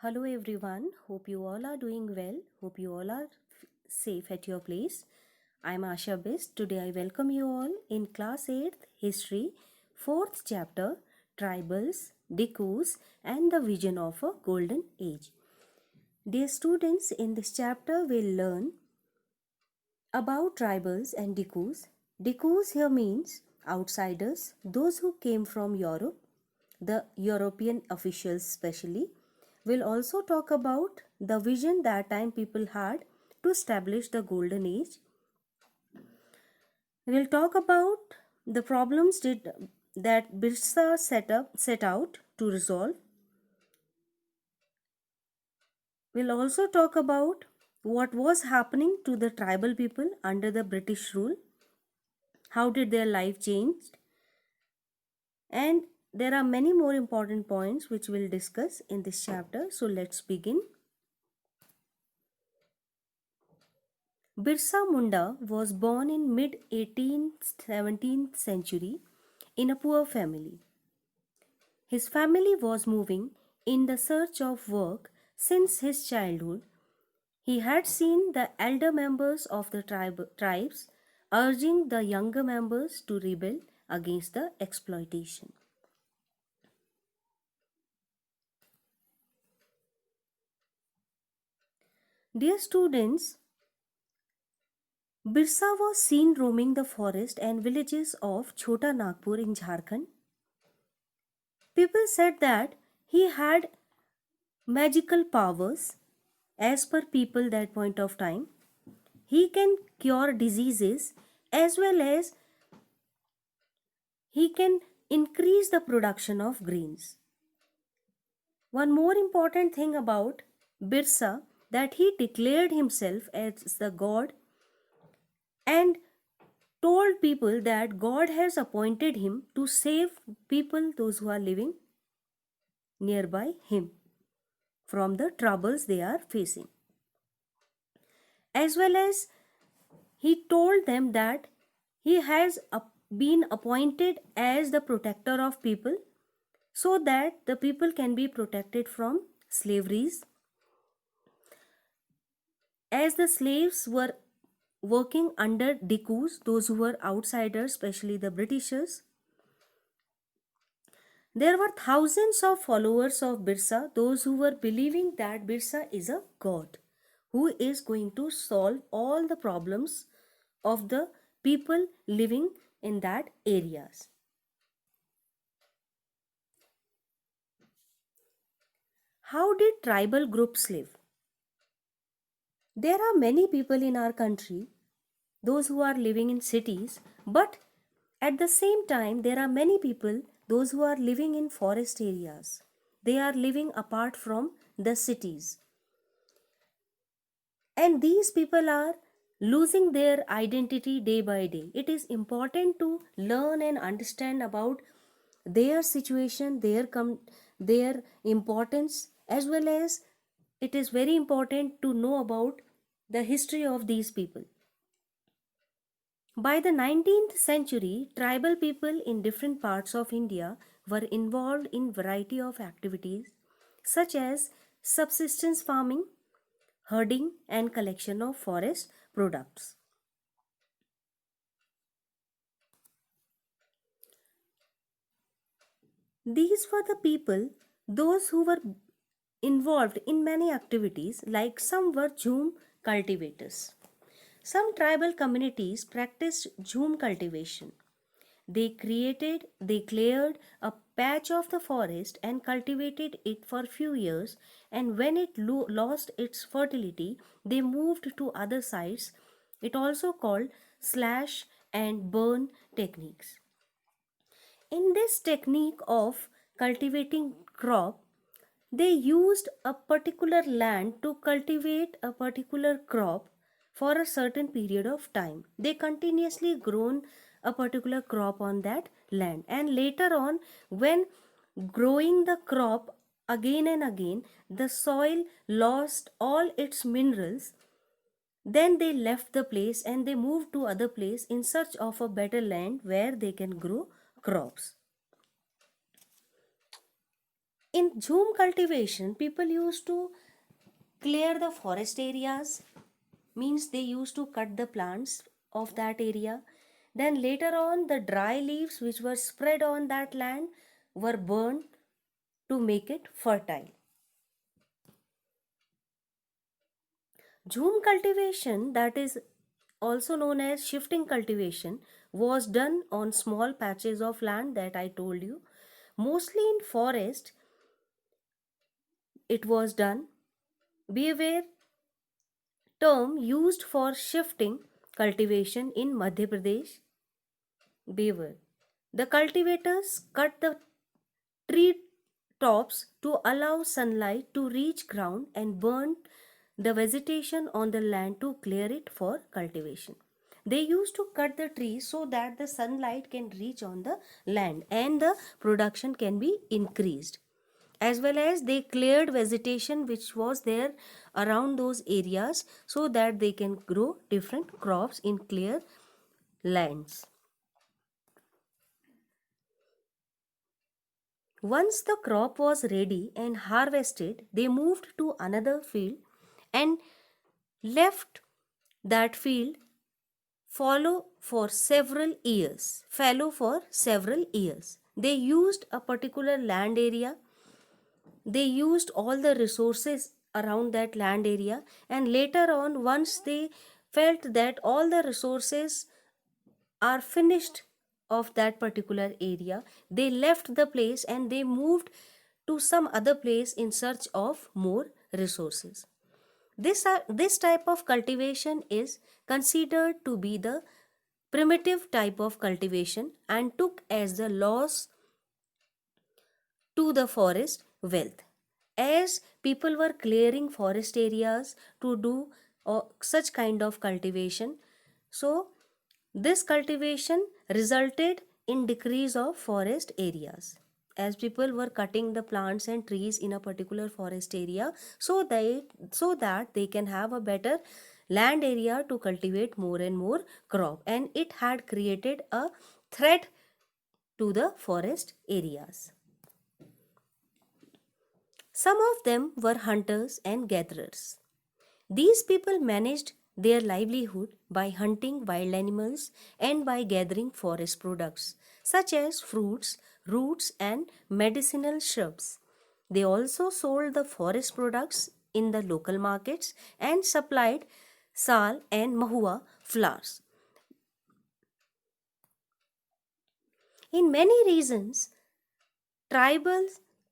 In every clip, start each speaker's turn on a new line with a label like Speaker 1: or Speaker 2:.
Speaker 1: Hello everyone, hope you all are doing well. Hope you all are safe at your place. I'm Asha Best. Today I welcome you all in class 8th History, 4th chapter Tribals, Dikus and the Vision of a Golden Age. Dear students, in this chapter we'll learn about tribals and Dikus. Dikus here means outsiders, those who came from Europe, the European officials specially. We'll also talk about the vision that time people had to establish the golden age. We'll talk about the problems that Birsa set out to resolve. We'll also talk about what was happening to the tribal people under the British rule. How did their life change? And there are many more important points which we'll discuss in this chapter. So let's begin. Birsa Munda was born in mid 18th 17th century in a poor family. His family was moving in the search of work since his childhood. He had seen the elder members of the tribes urging the younger members to rebel against the exploitation. Dear students, Birsa was seen roaming the forest and villages of Chota Nagpur in Jharkhand. People said that he had magical powers as per people that point of time. He can cure diseases as well as he can increase the production of grains. One more important thing about Birsa that he declared himself as the god and told people that God has appointed him to save people, those who are living nearby him, from the troubles they are facing. As well as he told them that he has been appointed as the protector of people so that the people can be protected from slaveries. As the slaves were working under Dikus, those who were outsiders, especially the Britishers, there were thousands of followers of Birsa, those who were believing that Birsa is a god who is going to solve all the problems of the people living in that areas. How did tribal groups live? There are many people in our country, those who are living in cities, but at the same time, there are many people, those who are living in forest areas. They are living apart from the cities. And these people are losing their identity day by day. It is important to learn and understand about their situation, their importance, as well as it is very important to know about the history of these people. By the 19th century, tribal people in different parts of India were involved in variety of activities such as subsistence farming, herding and collection of forest products. These were the people, those who were involved in many activities, like some were jhum cultivators. Some tribal communities practiced jhum cultivation. They cleared a patch of the forest and cultivated it for few years, and when it lost its fertility, they moved to other sites. It also called slash and burn techniques. In this technique of cultivating crop, they used a particular land to cultivate a particular crop for a certain period of time. They continuously grown a particular crop on that land, and later on, when growing the crop again and again, the soil lost all its minerals. Then they left the place and they moved to other place in search of a better land where they can grow crops. In Jhum cultivation, people used to clear the forest areas, means they used to cut the plants of that area. Then later on, the dry leaves which were spread on that land were burned to make it fertile. Jhum cultivation, that is also known as shifting cultivation, was done on small patches of land that I told you. Mostly in forest, it was done. Be aware, term used for shifting cultivation in Madhya Pradesh. Beware. The cultivators cut the tree tops to allow sunlight to reach ground and burn the vegetation on the land to clear it for cultivation. They used to cut the trees so that the sunlight can reach on the land and the production can be increased. As well as they cleared vegetation which was there around those areas so that they can grow different crops in clear lands. Once the crop was ready and harvested, they moved to another field and left that field fallow for several years. They used a particular land area, they used all the resources around that land area, and later on, once they felt that all the resources are finished of that particular area, they left the place and they moved to some other place in search of more resources. This type of cultivation is considered to be the primitive type of cultivation and took as the loss to the forest wealth. As people were clearing forest areas to do such kind of cultivation, so this cultivation resulted in decrease of forest areas. As people were cutting the plants and trees in a particular forest area so that they can have a better land area to cultivate more and more crop, and it had created a threat to the forest areas. Some of them were hunters and gatherers. These people managed their livelihood by hunting wild animals and by gathering forest products such as fruits, roots, and medicinal shrubs. They also sold the forest products in the local markets and supplied sal and mahua flowers. In many regions, tribal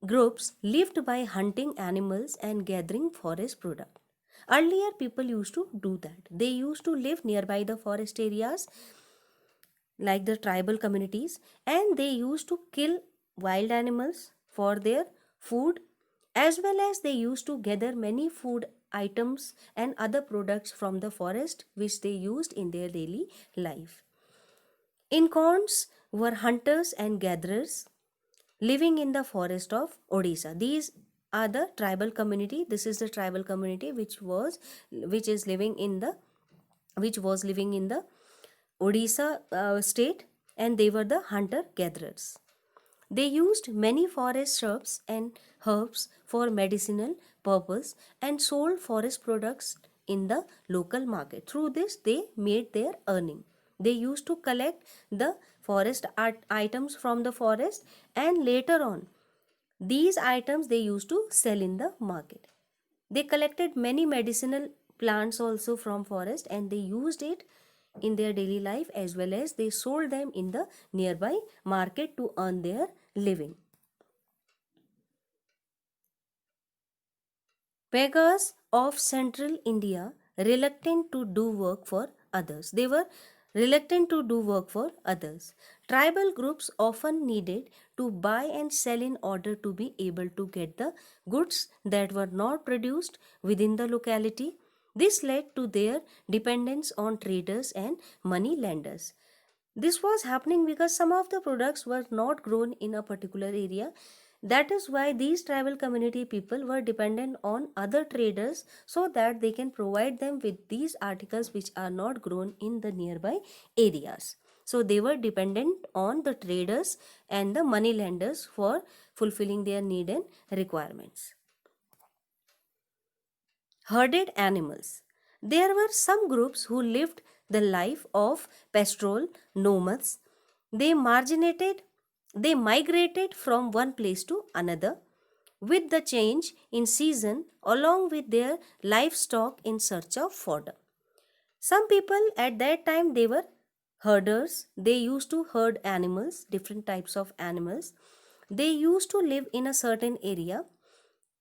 Speaker 1: groups lived by hunting animals and gathering forest products. Earlier, people used to do that. They used to live nearby the forest areas, like the tribal communities, and they used to kill wild animals for their food, as well as they used to gather many food items and other products from the forest which they used in their daily life. Incorns were hunters and gatherers living in the forest of Odisha. These are the tribal community. This is the tribal community which is living in the which was living in the Odisha state, and they were the hunter gatherers. They used many forest shrubs and herbs for medicinal purpose and sold forest products in the local market. Through this, they made their earning. They used to collect the forest items from the forest, and later on, these items they used to sell in the market. They collected many medicinal plants also from forest, and they used it in their daily life, as well as they sold them in the nearby market to earn their living. Beggars of central India reluctant to do work for others. They were reluctant to do work for others. Tribal groups often needed to buy and sell in order to be able to get the goods that were not produced within the locality. This led to their dependence on traders and money lenders. This was happening because some of the products were not grown in a particular area. That is why these tribal community people were dependent on other traders so that they can provide them with these articles which are not grown in the nearby areas. So they were dependent on the traders and the money lenders for fulfilling their need and requirements. Herded animals. There were some groups who lived the life of pastoral nomads. They marginated, they migrated from one place to another with the change in season along with their livestock in search of fodder. Some people at that time they were herders. They used to herd animals, different types of animals. They used to live in a certain area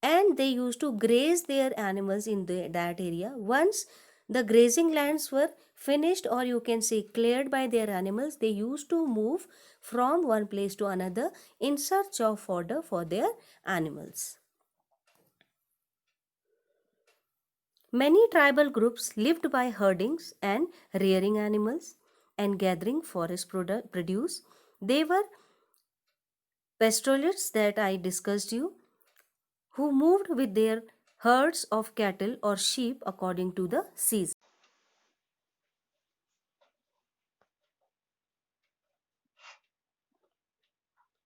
Speaker 1: and they used to graze their animals in that area. Once the grazing lands were finished, or you can say cleared by their animals, they used to move from one place to another in search of fodder for their animals. Many tribal groups lived by herding and rearing animals and gathering forest produce. They were pastoralists that I discussed you, who moved with their herds of cattle or sheep according to the season.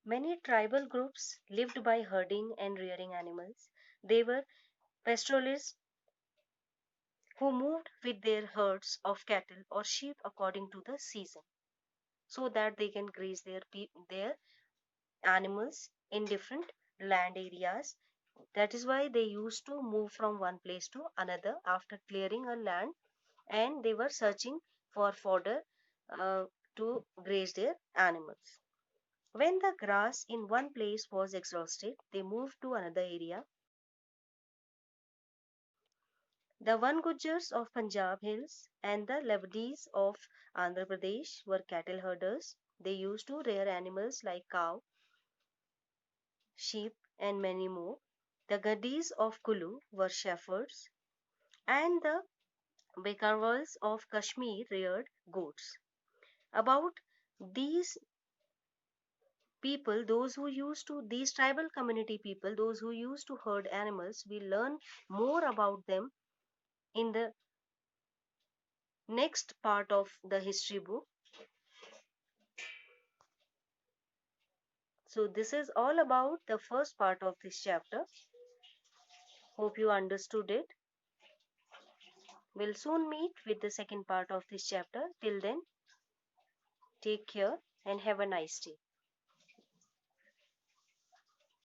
Speaker 1: Many tribal groups lived by herding and rearing animals. They were pastoralists who moved with their herds of cattle or sheep according to the season so that they can graze their animals in different land areas. That is why they used to move from one place to another after clearing a land, and they were searching for fodder uh, to graze their animals. When the grass in one place was exhausted, they moved to another area. The Van Gujars of Punjab Hills and the Lavadis of Andhra Pradesh were cattle herders. They used to rear animals like cow, sheep, and many more. The Gadis of Kulu were shepherds, and the Bekarwals of Kashmir reared goats. About these people, these tribal community people, those who used to herd animals, we learn more about them in the next part of the history book. So, this is all about the first part of this chapter. Hope you understood it. We'll soon meet with the second part of this chapter. Till then, take care and have a nice day.